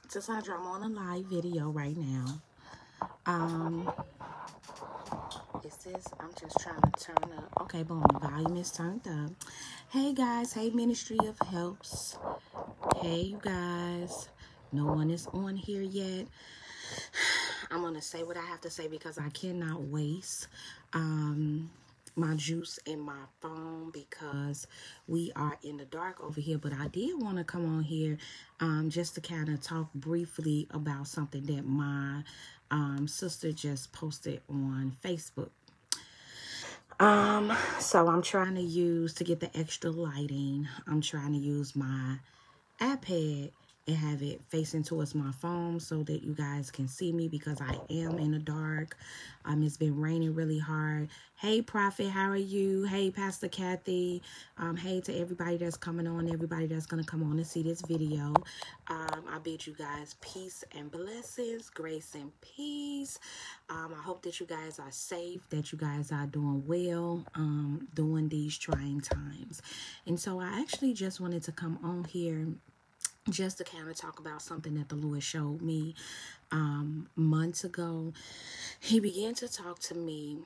Sandra, I'm on a live video right now. Um, it says I'm just trying to turn up. Okay, boom, the volume is turned up. Hey guys, hey Ministry of Helps. Hey you guys. No one is on here yet. I'm gonna say what I have to say because I cannot waste my juice in my phone because we are in the dark over here. But I did want to come on here just to kind of talk briefly about something that my sister just posted on Facebook. So I'm trying to use, to get the extra lighting, I'm trying to use my iPad and have it facing towards my phone so that you guys can see me because I am in the dark. It's been raining really hard. Hey Prophet, how are you? Hey Pastor Kathy. Hey to everybody that's coming on, everybody that's gonna come on and see this video. I bid you guys peace and blessings, grace and peace. I hope that you guys are safe, that you guys are doing well during these trying times. And so I actually just wanted to come on here just to kind of talk about something that the Lord showed me months ago. He began to talk to me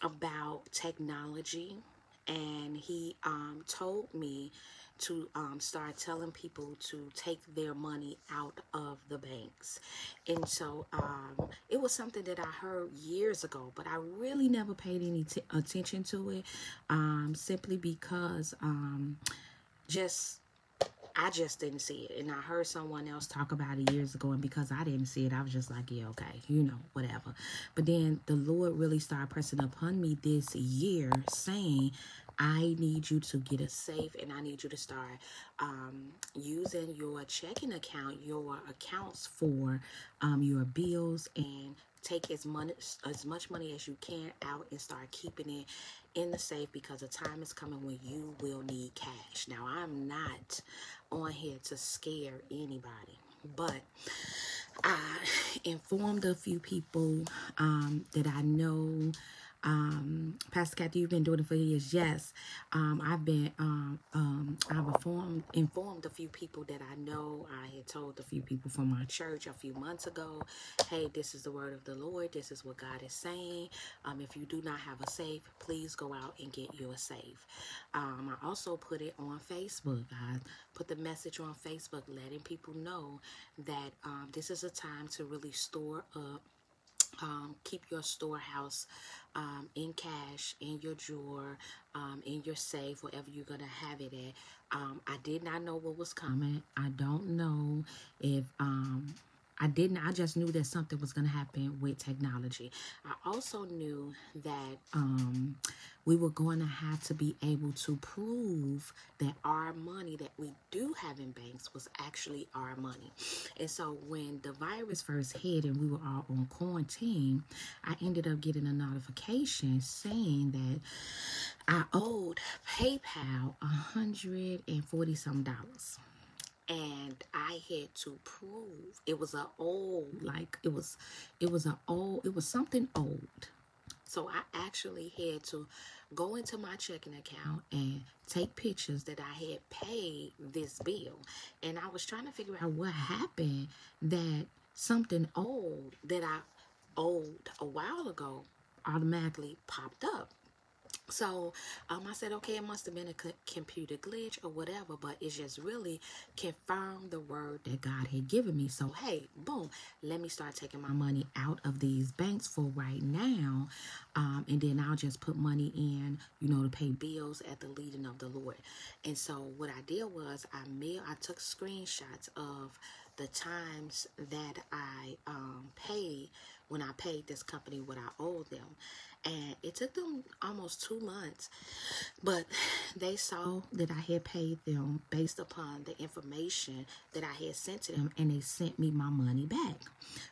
about technology, and he told me to start telling people to take their money out of the banks. And so it was something that I heard years ago, but I really never paid any attention to it, simply because I just didn't see it. And I heard someone else talk about it years ago, and because I didn't see it, I was just like, yeah, okay, whatever. But then the Lord really started pressing upon me this year, saying, I need you to get a safe, and I need you to start using your checking account, your accounts for your bills, and take as much money as you can out and start keeping it in the safe, because a time is coming when you will need cash. Now, I'm not on here to scare anybody, but I informed a few people that I know. Pastor Kathy, you've been doing it for years. Yes, I've informed a few people that I know. I had told a few people from my church a few months ago, hey, this is the word of the Lord. This is what God is saying. If you do not have a safe, please go out and get you a safe. I also put it on Facebook. I put the message on Facebook letting people know that this is a time to really store up. Keep your storehouse in cash, in your drawer, in your safe, wherever you're going to have it at. I did not know what was coming. I don't know if I just knew that something was going to happen with technology. I also knew that we were going to have to be able to prove that our money that we do have in banks was actually our money. And so when the virus first hit and we were all on quarantine, I ended up getting a notification saying that I owed PayPal $140 some. And I had to prove it was something old. So I actually had to go into my checking account and take pictures that I had paid this bill. And I was trying to figure out what happened that something old that I owed a while ago automatically popped up. So I said, okay, it must have been a computer glitch or whatever, but it just really confirmed the word that God had given me. So, hey, boom, let me start taking my money out of these banks for right now. And then I'll just put money in, to pay bills at the leading of the Lord. And so what I did was I took screenshots of the times that I paid when I paid this company what I owed them. And it took them almost 2 months, but they saw that I had paid them based upon the information that I had sent to them, and they sent me my money back.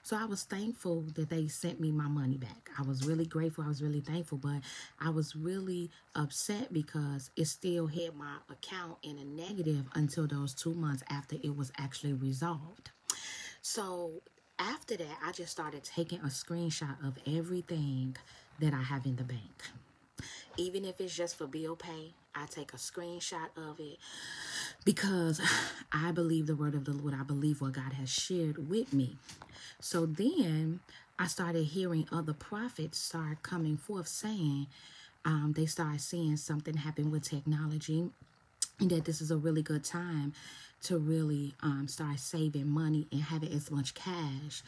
So I was thankful that they sent me my money back. I was really grateful. I was really thankful, but I was really upset because it still had my account in a negative until those 2 months after it was actually resolved. So after that, I just started taking a screenshot of everything that I have in the bank. Even if it's just for bill pay, I take a screenshot of it because I believe the word of the Lord. I believe what God has shared with me. So then I started hearing other prophets start coming forth saying, they started seeing something happen with technology, and that this is a really good time to really start saving money and having as much cash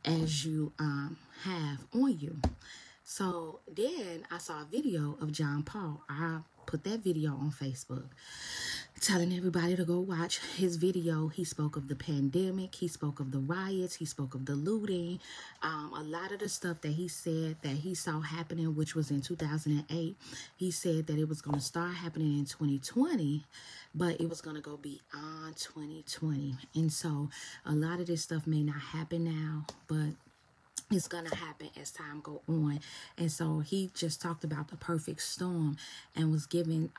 as you have on you. So then I saw a video of John Paul. I put that video on Facebook, telling everybody to go watch his video. He spoke of the pandemic. He spoke of the riots. He spoke of the looting. A lot of the stuff that he said that he saw happening, which was in 2008, he said that it was going to start happening in 2020, but it was going to go beyond 2020. And so a lot of this stuff may not happen now, but it's going to happen as time go on. And so he just talked about the perfect storm and was giving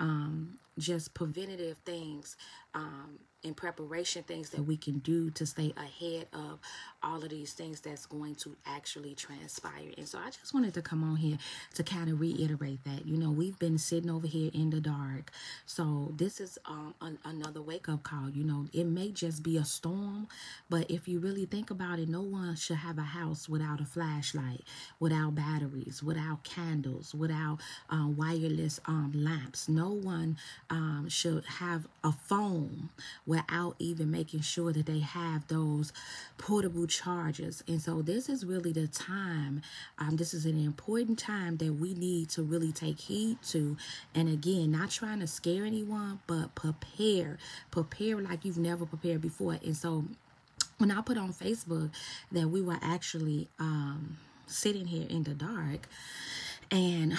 just preventative things in preparation, things that we can do to stay ahead of all of these things that's going to actually transpire. And so I just wanted to come on here to kind of reiterate that, you know, we've been sitting over here in the dark. So this is another wake-up call. You know, it may just be a storm, but if you really think about it, no one should have a house without a flashlight, without batteries, without candles, without wireless lamps. No one should have a phone without even making sure that they have those portable chargers. And so this is really the time, this is an important time that we need to really take heed to. And again, not trying to scare anyone, but prepare like you've never prepared before. And so when I put on Facebook that we were actually sitting here in the dark, and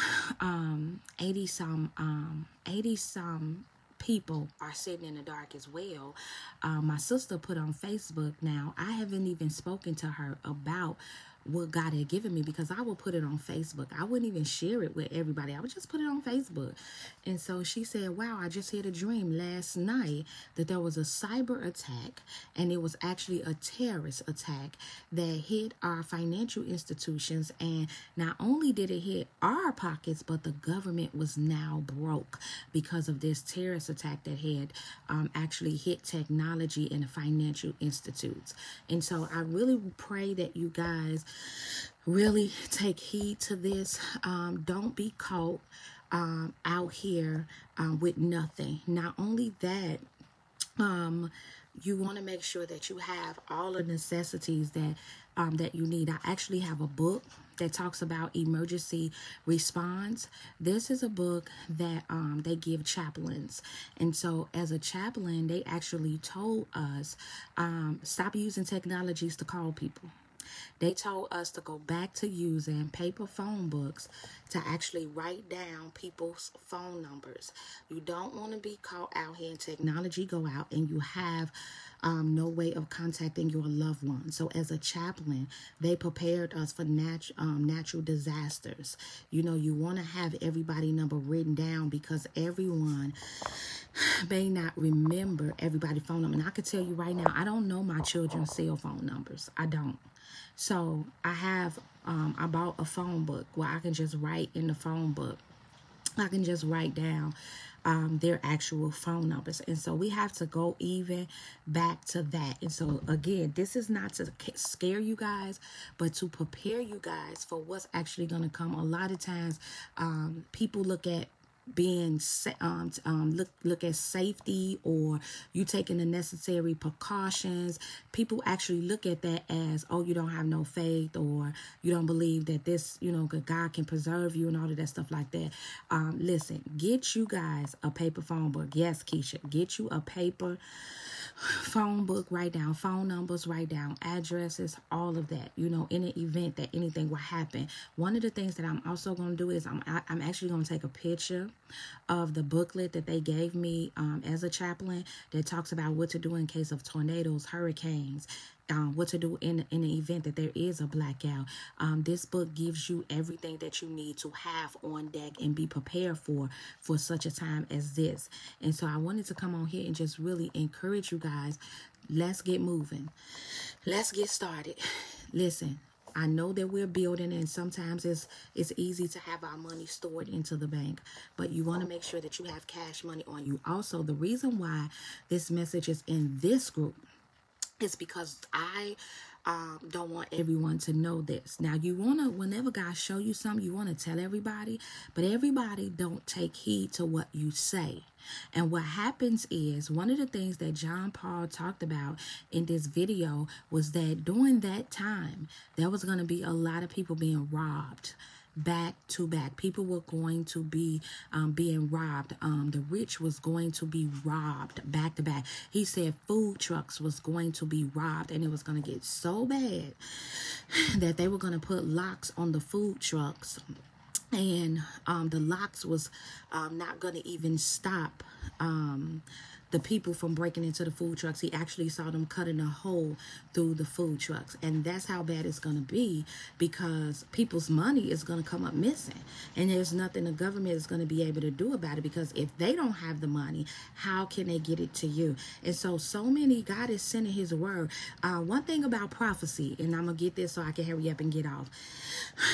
80 some people are sitting in the dark as well. My sister put on Facebook, now I haven't even spoken to her about what God had given me, because I would put it on Facebook. I wouldn't even share it with everybody. I would just put it on Facebook. And so she said, wow, I just had a dream last night that there was a cyber attack, and it was actually a terrorist attack that hit our financial institutions. And not only did it hit our pockets, but the government was now broke because of this terrorist attack that had actually hit technology and the financial institutes. And so I really pray that you guys really take heed to this. Don't be caught out here with nothing. Not only that, you want to make sure that you have all the necessities that you need. I actually have a book that talks about emergency response. This is a book that they give chaplains. And so as a chaplain, they actually told us, stop using technologies to call people. They told us to go back to using paper phone books to actually write down people's phone numbers. You don't want to be caught out here and technology go out and you have no way of contacting your loved one. So as a chaplain, they prepared us for natural disasters. You know, you want to have everybody number written down, because everyone may not remember everybody's phone number. And I can tell you right now, I don't know my children's cell phone numbers. I don't. So I bought a phone book where I can just write in the phone book. I can just write down their actual phone numbers. And so we have to go even back to that. And so again, this is not to scare you guys, but to prepare you guys for what's actually going to come. A lot of times people look at being look at safety, or you taking the necessary precautions. People actually look at that as, oh, you don't have no faith, or you don't believe that this, you know, God can preserve you and all of that stuff like that. Listen, get you guys a paper phone book. Yes, Keisha, get you a paper phone book, write down phone numbers, write down addresses, all of that, you know, in an event that anything will happen. One of the things that I'm also going to do is I'm actually going to take a picture of the booklet that they gave me as a chaplain that talks about what to do in case of tornadoes, hurricanes, what to do in an event that there is a blackout. This book gives you everything that you need to have on deck and be prepared for such a time as this. And so I wanted to come on here and just really encourage you guys. Let's get moving. Let's get started. Listen, I know that we're building, and sometimes it's easy to have our money stored into the bank, but you want to make sure that you have cash money on you. Also, the reason why this message is in this group is because I don't want everyone to know this. Now, you want to, whenever God show you something, you want to tell everybody, but everybody don't take heed to what you say. And what happens is, one of the things that John Paul talked about in this video was that during that time, there was going to be a lot of people being robbed back to back. People were going to be being robbed. The rich was going to be robbed back to back. He said food trucks was going to be robbed, and it was going to get so bad that they were going to put locks on the food trucks, and the locks was not going to even stop the people from breaking into the food trucks. He actually saw them cutting a hole through the food trucks. And that's how bad it's going to be, because people's money is going to come up missing. And there's nothing the government is going to be able to do about it, because if they don't have the money, how can they get it to you? And so many, God is sending his word. One thing about prophecy, and I'm going to get this so I can hurry up and get off.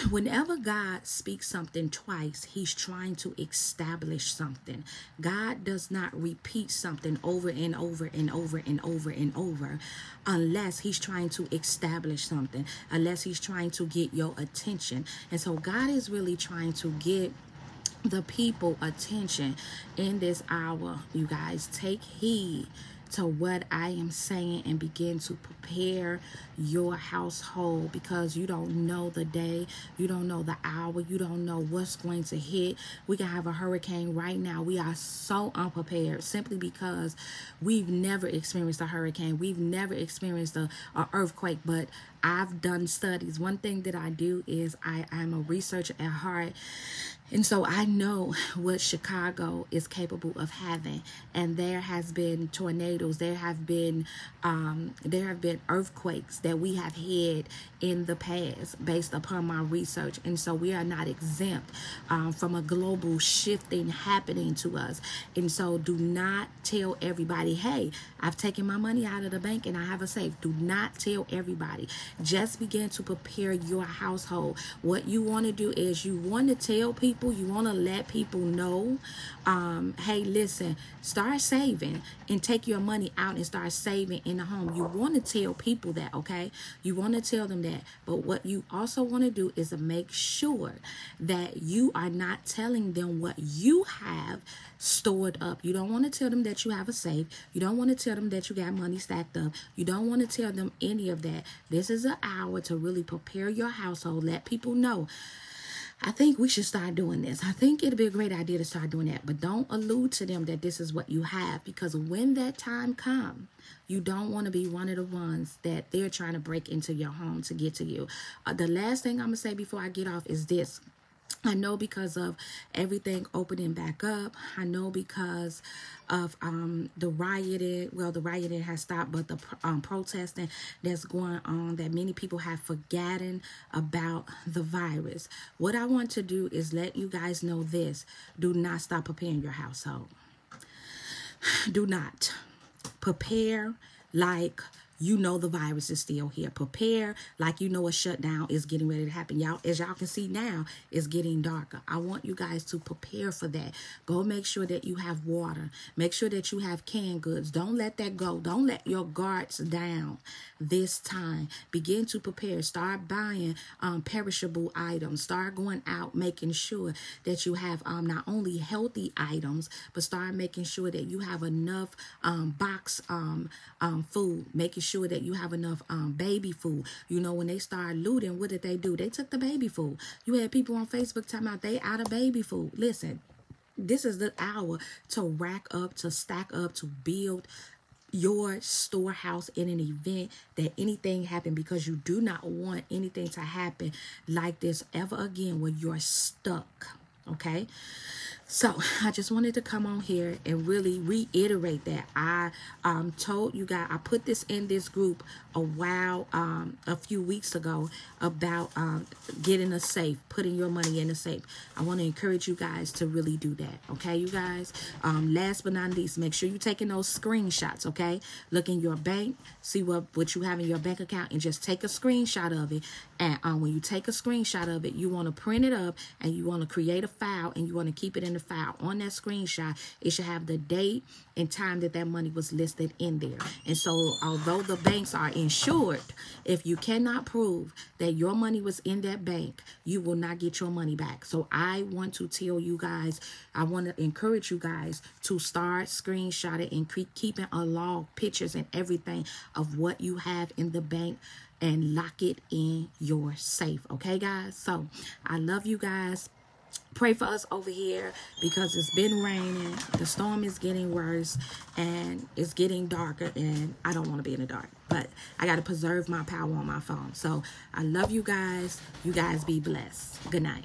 Whenever God speaks something twice, he's trying to establish something. God does not repeat something over and over and over and over and over unless he's trying to establish something, unless he's trying to get your attention. And so God is really trying to get the people attention in this hour. You guys, take heed to what I am saying and begin to prepare your household, because you don't know the day, you don't know the hour, you don't know what's going to hit. We can have a hurricane right now. We are so unprepared simply because we've never experienced a hurricane. We've never experienced a earthquake, but I've done studies. One thing that I do is I'm a researcher at heart. And so I know what Chicago is capable of having. And there has been tornadoes. There have been earthquakes that we have had in the past based upon my research. And so we are not exempt from a global shifting happening to us. And so do not tell everybody, hey, I've taken my money out of the bank and I have a safe. Do not tell everybody. Just begin to prepare your household. What you want to do is you want to tell people, you want to let people know, hey, listen, start saving and take your money out and start saving in the home. You want to tell people that, okay? You want to tell them that. But what you also want to do is to make sure that you are not telling them what you have stored up. You don't want to tell them that you have a safe. You don't want to tell them that you got money stacked up. You don't want to tell them any of that. This is an hour to really prepare your household. Let people know, I think we should start doing this. I think it'd be a great idea to start doing that. But don't allude to them that this is what you have, because when that time comes, you don't want to be one of the ones that they're trying to break into your home to get to you. The last thing I'm going to say before I get off is this. I know because of everything opening back up, I know because of the rioting, well, the rioting has stopped, but the protesting that's going on, that many people have forgotten about the virus. What I want to do is let you guys know this. Do not stop preparing your household. Do not. Prepare like you know the virus is still here. Prepare like you know a shutdown is getting ready to happen. Y'all, as y'all can see now, it's getting darker. I want you guys to prepare for that. Go make sure that you have water. Make sure that you have canned goods. Don't let that go. Don't let your guards down this time. Begin to prepare. Start buying perishable items. Start going out, making sure that you have not only healthy items, but start making sure that you have enough box food. Making sure that you have enough baby food. You know, when they started looting, what did they do? They took the baby food. You had people on Facebook talking about they out of baby food. Listen, this is the hour to rack up, to stack up, to build your storehouse in an event that anything happened, because you do not want anything to happen like this ever again when you're stuck. Okay? So I just wanted to come on here and really reiterate that I told you guys, I put this in this group a few weeks ago about getting a safe, putting your money in a safe. I want to encourage you guys to really do that. Okay, you guys. Last but not least, make sure you're taking those screenshots. Okay, look in your bank, see what you have in your bank account, and just take a screenshot of it. And when you take a screenshot of it, you want to print it up and you want to create a file and you want to keep it in the file. On that screenshot, it should have the date and time that money was listed in there. And so although the banks are insured, if you cannot prove that your money was in that bank, you will not get your money back. So I want to tell you guys, I want to encourage you guys to start screenshotting and keeping a log, pictures and everything of what you have in the bank, and lock it in your safe. Okay, guys? So I love you guys. Pray for us over here because it's been raining. The storm is getting worse and it's getting darker, and I don't want to be in the dark, but I got to preserve my power on my phone. So I love you guys. You guys be blessed. Good night.